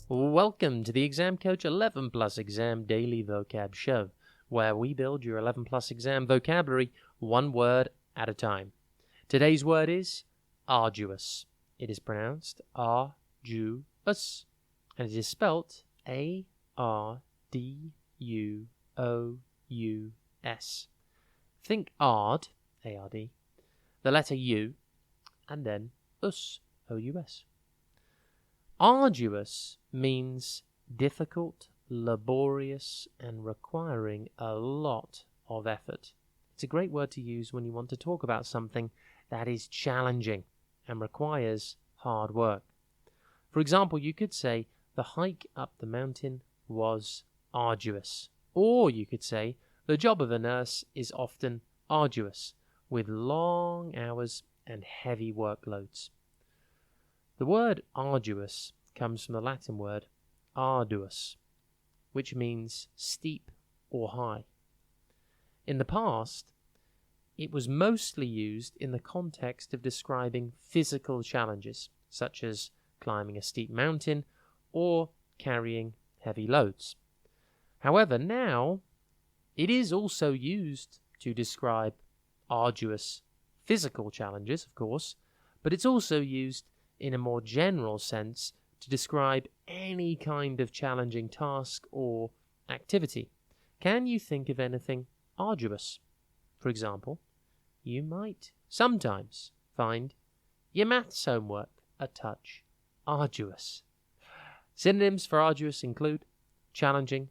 Welcome to the Exam Coach 11 Plus Exam Daily Vocab Show, where we build your 11 Plus exam vocabulary one word at a time. Today's word is arduous. It is pronounced Arduous, and it is spelt A-R-D-U-O-U-S. Think ard, A-R-D, the letter U, and then us, O-U-S. Arduous means difficult, laborious, and requiring a lot of effort. It's a great word to use when you want to talk about something that is challenging and requires hard work. For example, you could say, the hike up the mountain was arduous. Or you could say, the job of a nurse is often arduous, with long hours and heavy workloads. The word arduous comes from the Latin word arduus, which means steep or high. In the past, it was mostly used in the context of describing physical challenges, such as climbing a steep mountain or carrying heavy loads. However, now it is also used to describe arduous physical challenges, of course, but it's also used in a more general sense to describe any kind of challenging task or activity. Can you think of anything arduous? For example, you might sometimes find your maths homework a touch arduous. Synonyms for arduous include challenging,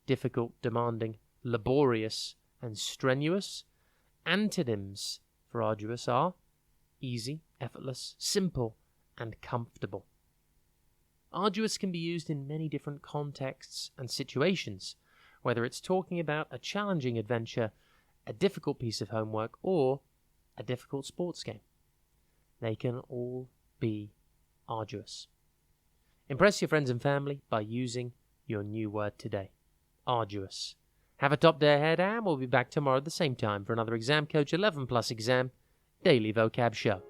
difficult, demanding, laborious, and strenuous. Antonyms for arduous are easy, effortless, simple, and comfortable. Arduous can be used in many different contexts and situations, whether it's talking about a challenging adventure, a difficult piece of homework, or a difficult sports game. They can all be arduous. Impress your friends and family by using your new word today, arduous. Have a top day ahead, and we'll be back tomorrow at the same time for another Exam Coach 11 Plus Exam Daily Vocab Show.